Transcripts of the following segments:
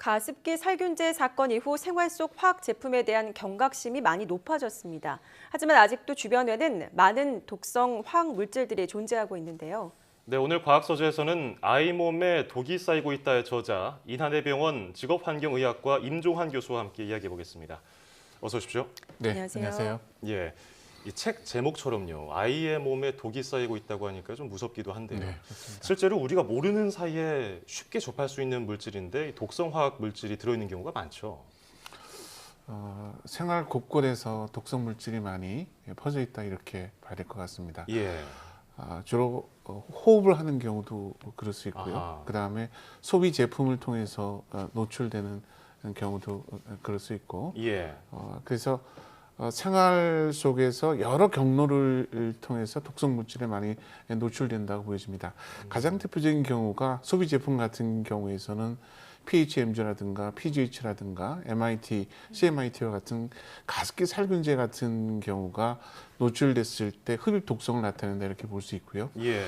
가습기 살균제 사건 이후 생활 속 화학 제품에 대한 경각심이 많이 높아졌습니다. 하지만 아직도 주변에는 많은 독성 화학 물질들이 존재하고 있는데요. 네, 오늘 과학서재에서는 아이 몸에 독이 쌓이고 있다의 저자, 인하대병원 직업환경의학과 임종환 교수와 함께 이야기해 보겠습니다. 어서 오십시오. 네, 안녕하세요. 안녕하세요. 예, 이 책 제목처럼요. 아이의 몸에 독이 쌓이고 있다고 하니까 좀 무섭기도 한데요. 네, 그렇습니다. 실제로 우리가 모르는 사이에 쉽게 접할 수 있는 물질인데 이 독성 화학 물질이 들어있는 경우가 많죠. 생활 곳곳에서 독성 물질이 많이 퍼져 있다 이렇게 봐야 될 것 같습니다. 예. 주로 호흡을 하는 경우도 그럴 수 있고요. 아하. 그다음에 소비 제품을 통해서 노출되는 경우도 그럴 수 있고, 예. 그래서 생활 속에서 여러 경로를 통해서 독성 물질에 많이 노출된다고 보여집니다. 가장 대표적인 경우가 소비 제품 같은 경우에서는 PHMG라든가 PGH라든가 MIT, CMIT와 같은 가습기 살균제 같은 경우가 노출됐을 때 흡입 독성을 나타낸다 이렇게 볼 수 있고요. 예.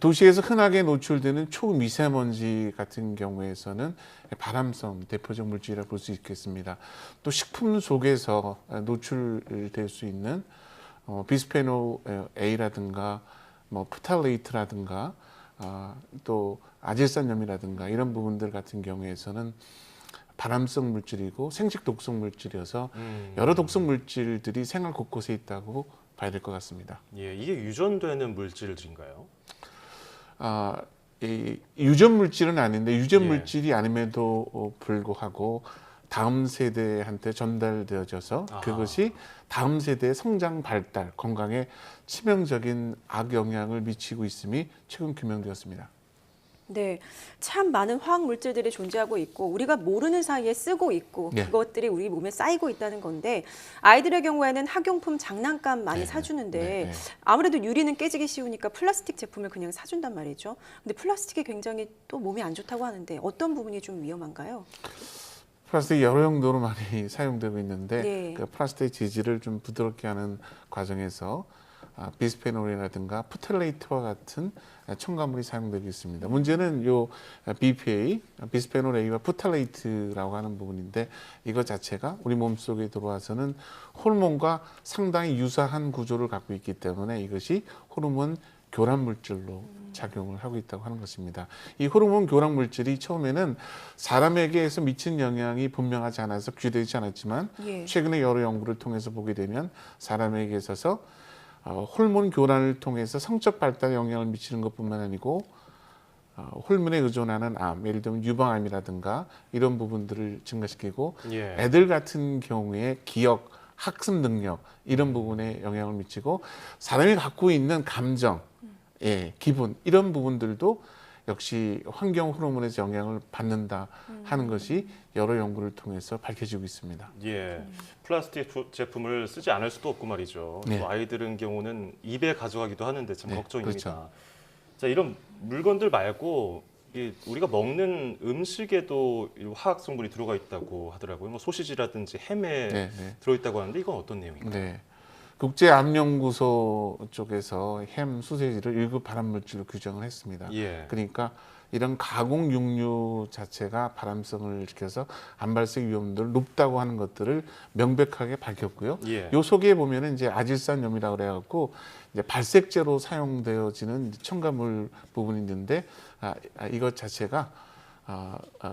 도시에서 흔하게 노출되는 초미세먼지 같은 경우에서는 발암성 대표적 물질이라 볼 수 있겠습니다. 또 식품 속에서 노출될 수 있는 비스페놀 A라든가 프탈레이트라든가 또 아질산염이라든가 이런 부분들 같은 경우에서는 발암성 물질이고 생식 독성 물질이어서 여러 독성 물질들이 생활 곳곳에 있다고 봐야 될 것 같습니다. 예, 이게 유전되는 물질인가요? 이 유전 물질은 아닌데 유전 예. 물질이 아님에도 불구하고 다음 세대한테 전달되어져서 아하. 그것이 다음 세대의 성장 발달, 건강에 치명적인 악영향을 미치고 있음이 최근 규명되었습니다. 네, 참 많은 화학 물질들이 존재하고 있고 우리가 모르는 사이에 쓰고 있고 네. 그것들이 우리 몸에 쌓이고 있다는 건데 아이들의 경우에는 학용품 장난감 많이 네, 사주는데 네, 네. 아무래도 유리는 깨지기 쉬우니까 플라스틱 제품을 그냥 사준단 말이죠. 근데 플라스틱이 굉장히 또 몸에 안 좋다고 하는데 어떤 부분이 좀 위험한가요? 플라스틱이 여러 용도로 많이 사용되고 있는데 네. 그 플라스틱 재질을 좀 부드럽게 하는 과정에서 비스페놀이라든가 프탈레이트와 같은 첨가물이 사용되고 있습니다. 문제는 요 BPA, 비스페놀 A와 프탈레이트라고 하는 부분인데 이것 자체가 우리 몸속에 들어와서는 호르몬과 상당히 유사한 구조를 갖고 있기 때문에 이것이 호르몬 교란 물질로 작용을 하고 있다고 하는 것입니다. 이 호르몬 교란 물질이 처음에는 사람에게서 미친 영향이 분명하지 않아서 규되지 않았지만 예. 최근에 여러 연구를 통해서 보게 되면 사람에게 있어서 호르몬 교란을 통해서 성적 발달에 영향을 미치는 것뿐만 아니고 호르몬에 의존하는 암, 예를 들면 유방암이라든가 이런 부분들을 증가시키고 예. 애들 같은 경우에 기억, 학습 능력 이런 부분에 영향을 미치고 사람이 갖고 있는 감정, 기분 이런 부분들도 역시 환경 호르몬에서 영향을 받는다 하는 것이 여러 연구를 통해서 밝혀지고 있습니다. 예, 플라스틱 제품을 쓰지 않을 수도 없고 말이죠. 네. 또 아이들은 경우는 입에 가져가기도 하는데 참 네, 걱정입니다. 그렇죠. 자, 이런 물건들 말고 우리가 먹는 음식에도 이 화학 성분이 들어가 있다고 하더라고요. 뭐 소시지라든지 햄에 네, 네. 들어있다고 하는데 이건 어떤 내용인가요? 네. 국제암연구소 쪽에서 햄, 소세지를 1급 발암물질로 규정을 했습니다. 예. 그러니까 이런 가공 육류 자체가 발암성을 일으켜서 암 발생 위험도를 높다고 하는 것들을 명백하게 밝혔고요. 예. 요 속에 보면은 이제 아질산염이라고 그래갖고 이제 발색제로 사용되어지는 첨가물 부분이 있는데 이것 자체가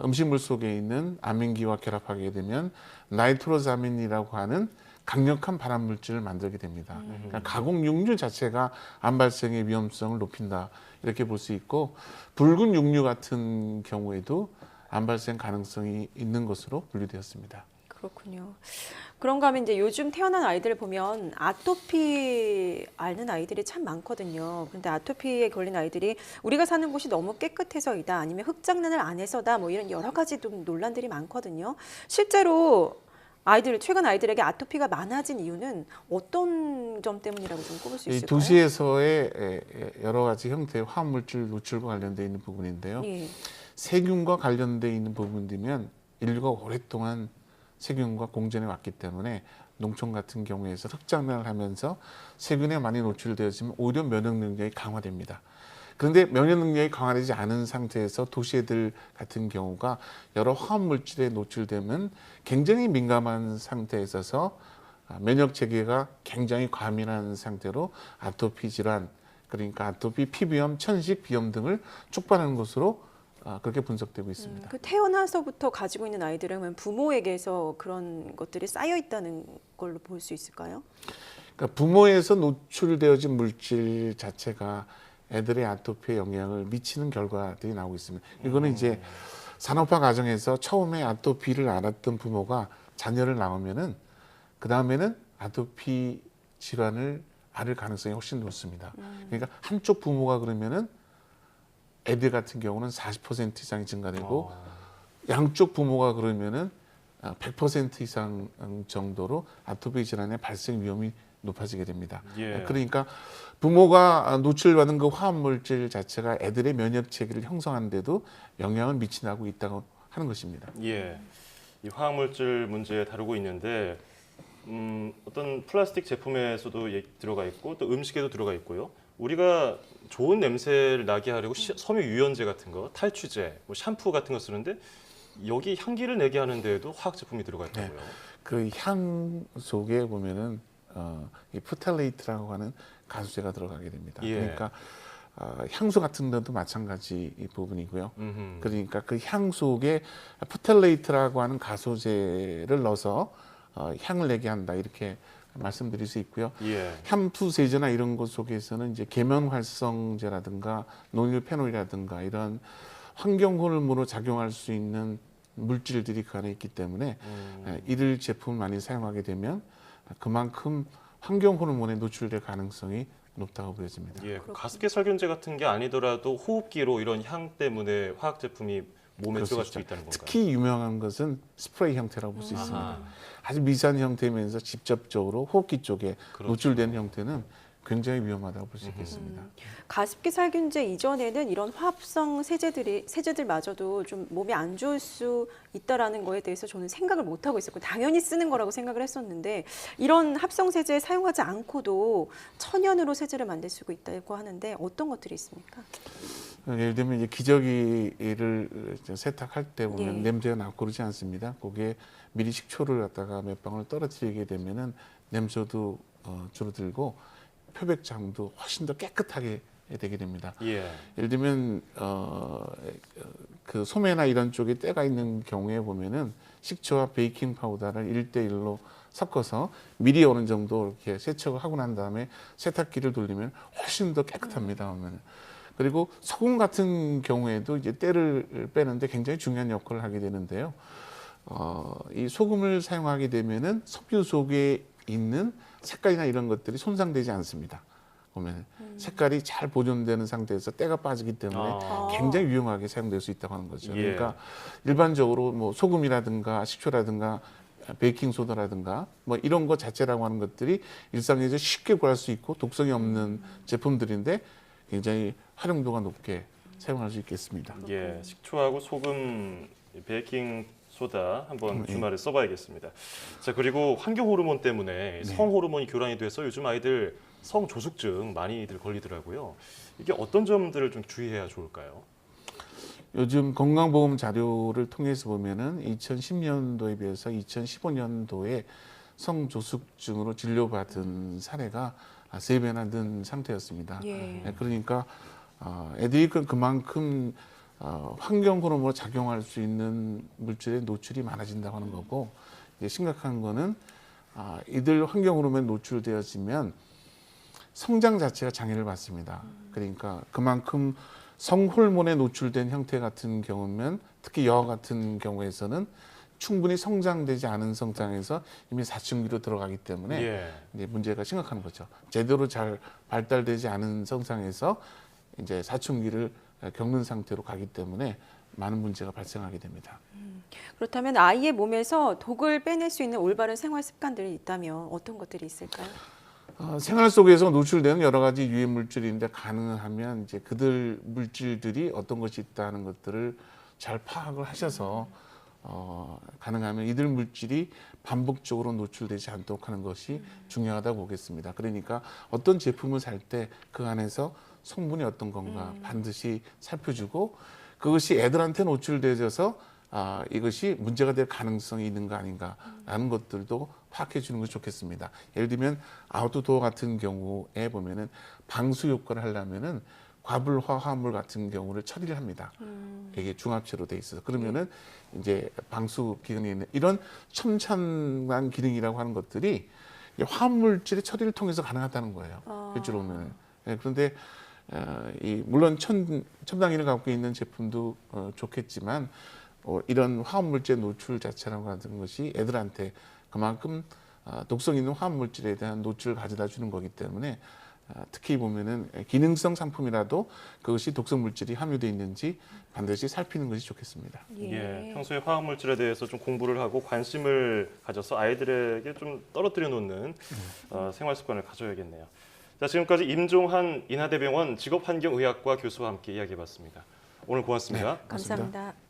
음식물 속에 있는 아민기와 결합하게 되면 나이트로자민이라고 하는 강력한 발암 물질을 만들게 됩니다. 그러니까 가공 육류 자체가 암 발생의 위험성을 높인다 이렇게 볼 수 있고 붉은 육류 같은 경우에도 암 발생 가능성이 있는 것으로 분류되었습니다. 그렇군요. 그런가 하면 이제 요즘 태어난 아이들을 보면 아토피 앓는 아이들이 참 많거든요. 그런데 아토피에 걸린 아이들이 우리가 사는 곳이 너무 깨끗해서이다 아니면 흙장난을 안 해서다 뭐 이런 여러 가지 좀 논란들이 많거든요. 실제로 최근 아이들에게 아토피가 많아진 이유는 어떤 점 때문이라고 좀 꼽을 수 이 있을까요? 도시에서의 여러 가지 형태의 화학물질 노출과 관련되어 있는 부분인데요. 예. 세균과 관련되어 있는 부분이면 인류가 오랫동안 세균과 공존해 왔기 때문에 농촌 같은 경우에서 흙장난을 하면서 세균에 많이 노출되어지면 오히려 면역 능력이 강화됩니다. 그런데 면역 능력이 강화되지 않은 상태에서 도시애들 같은 경우가 여러 화학 물질에 노출되면 굉장히 민감한 상태에 있어서 면역 체계가 굉장히 과민한 상태로 아토피 질환, 그러니까 아토피, 피부염, 천식, 비염 등을 촉발하는 것으로 그렇게 분석되고 있습니다. 그 태어나서부터 가지고 있는 아이들은 그러면 부모에게서 그런 것들이 쌓여 있다는 걸로 볼 수 있을까요? 그러니까 부모에서 노출되어진 물질 자체가 애들의 아토피에 영향을 미치는 결과들이 나오고 있습니다. 이거는 이제 산업화 과정에서 처음에 아토피를 앓았던 부모가 자녀를 낳으면은 그 다음에는 아토피 질환을 앓을 가능성이 훨씬 높습니다. 그러니까 한쪽 부모가 그러면은 애들 같은 경우는 40% 이상이 증가되고 양쪽 부모가 그러면은 100% 이상 정도로 아토피 질환의 발생 위험이 높아지게 됩니다. 예. 그러니까 부모가 노출받은 그 화합물질 자체가 애들의 면역 체계를 형성하는 데도 영향을 미친다고 있다고 하는 것입니다. 예, 이 화학물질 문제 다루고 있는데 어떤 플라스틱 제품에서도 들어가 있고 또 음식에도 들어가 있고요. 우리가 좋은 냄새를 나게 하려고 섬유 유연제 같은 거, 탈취제, 뭐 샴푸 같은 거 쓰는데 여기 향기를 내게 하는 데에도 화학 제품이 들어가 있다고요. 그 향 속에 보면은 이 프탈레이트라고 하는 가수제가 들어가게 됩니다. 예. 그러니까 향수 같은 데도 마찬가지 이 부분이고요. 그러니까 그 향 속에 프탈레이트라고 하는 가소제를 넣어서 향을 내게 한다 이렇게 말씀드릴 수 있고요. 예. 샴푸 세제나 이런 것 속에서는 이제 계면 활성제라든가 논일 페놀이라든가 이런 환경 호르몬으로 작용할 수 있는 물질들이 그 안에 있기 때문에 이들 제품을 많이 사용하게 되면 그만큼 환경 호르몬에 노출될 가능성이 높다고 보여집니다. 예, 가습기 살균제 같은 게 아니더라도 호흡기로 이런 향 때문에 화학 제품이 몸에 들어갈 수도 있다는 건가요? 특히 유명한 것은 스프레이 형태라고 볼 수 있습니다. 아하. 아주 미세한 형태면서 직접적으로 호흡기 쪽에 그렇죠. 노출된 형태는 굉장히 위험하다고 볼 수 있겠습니다. 가습기 살균제 이전에는 이런 화합성 세제들마저도 좀 몸에 안 좋을 수 있다라는 거에 대해서 저는 생각을 못 하고 있었고 당연히 쓰는 거라고 생각을 했었는데 이런 합성 세제 사용하지 않고도 천연으로 세제를 만들 수 있다고 하는데 어떤 것들이 있습니까? 예를 들면 이제 기저귀를 세탁할 때 보면 예. 냄새가 나고 그러지 않습니다. 거기에 미리 식초를 갖다가 몇 방울 떨어뜨리게 되면은 냄새도 줄어들고 표백장도 훨씬 더 깨끗하게 되게 됩니다. 예. 예를 들면 그 소매나 이런 쪽에 때가 있는 경우에 보면은 식초와 베이킹 파우더를 1대1로 섞어서 미리 어느 정도 이렇게 세척을 하고 난 다음에 세탁기를 돌리면 훨씬 더 깨끗합니다. 보면은. 그리고 소금 같은 경우에도 이제 때를 빼는데 굉장히 중요한 역할을 하게 되는데요. 이 소금을 사용하게 되면은 석유 속에 있는 색깔이나 이런 것들이 손상되지 않습니다. 보면 색깔이 잘 보존되는 상태에서 때가 빠지기 때문에 굉장히 유용하게 사용될 수 있다고 하는 거죠. 예. 그러니까 일반적으로 뭐 소금이라든가 식초라든가 베이킹 소다라든가 뭐 이런 것 자체라고 하는 것들이 일상에서 쉽게 구할 수 있고 독성이 없는 제품들인데 굉장히 활용도가 높게 사용할 수 있겠습니다. 예, 식초하고 소금, 베이킹 소다 한번 주말에 써봐야겠습니다. 자, 그리고 환경 호르몬 때문에 성 호르몬이 교란이 돼서 요즘 아이들 성조숙증 많이들 걸리더라고요. 이게 어떤 점들을 좀 주의해야 좋을까요? 요즘 건강보험 자료를 통해서 보면은 2010년도에 비해서 2015년도에 성조숙증으로 진료받은 사례가 3배나 는 상태였습니다. 예. 그러니까 애들이 그만큼 환경 호르몬으로 작용할 수 있는 물질의 노출이 많아진다고 하는 거고 이제 심각한 거는 이들 환경 호르몬에 노출되어지면 성장 자체가 장애를 받습니다. 그러니까 그만큼 성호르몬에 노출된 형태 같은 경우면 특히 여아 같은 경우에서는 충분히 성장되지 않은 성장에서 이미 사춘기로 들어가기 때문에 예. 이제 문제가 심각한 거죠. 제대로 잘 발달되지 않은 성장에서 이제 사춘기를 겪는 상태로 가기 때문에 많은 문제가 발생하게 됩니다. 그렇다면 아이의 몸에서 독을 빼낼 수 있는 올바른 생활 습관들이 있다면 어떤 것들이 있을까요? 생활 속에서 노출되는 여러 가지 유해 물질인데 가능하면 이제 그들 물질들이 어떤 것이 있다는 것들을 잘 파악을 하셔서 가능하면 이들 물질이 반복적으로 노출되지 않도록 하는 것이 중요하다고 보겠습니다. 그러니까 어떤 제품을 살 때 그 안에서 성분이 어떤 건가 반드시 살펴주고 그것이 애들한테 노출되어서 이것이 문제가 될 가능성이 있는 거 아닌가라는 것들도 파악해 주는 것이 좋겠습니다. 예를 들면 아웃도어 같은 경우에 보면은 방수 효과를 하려면은 과불화 화합물 같은 경우를 처리를 합니다. 이게 중합체로 돼 있어서 그러면은 이제 방수 기능이 있는 이런 첨찬한 기능이라고 하는 것들이 화합물질의 처리를 통해서 가능하다는 거예요. 실제로 보면. 그런데 물론 첨단기를 갖고 있는 제품도 좋겠지만 이런 화합물질 노출 자체라고 하는 것이 애들한테 그만큼 독성 있는 화합물질에 대한 노출을 가져다 주는 거기 때문에 특히 보면은 기능성 상품이라도 그것이 독성 물질이 함유되어 있는지 반드시 살피는 것이 좋겠습니다. 예, 평소에 화학 물질에 대해서 좀 공부를 하고 관심을 가져서 아이들에게 좀 떨어뜨려 놓는 생활 습관을 가져야겠네요. 자, 지금까지 임종한 인하대병원 직업환경의학과 교수와 함께 이야기해봤습니다. 오늘 고맙습니다. 네, 고맙습니다. 감사합니다.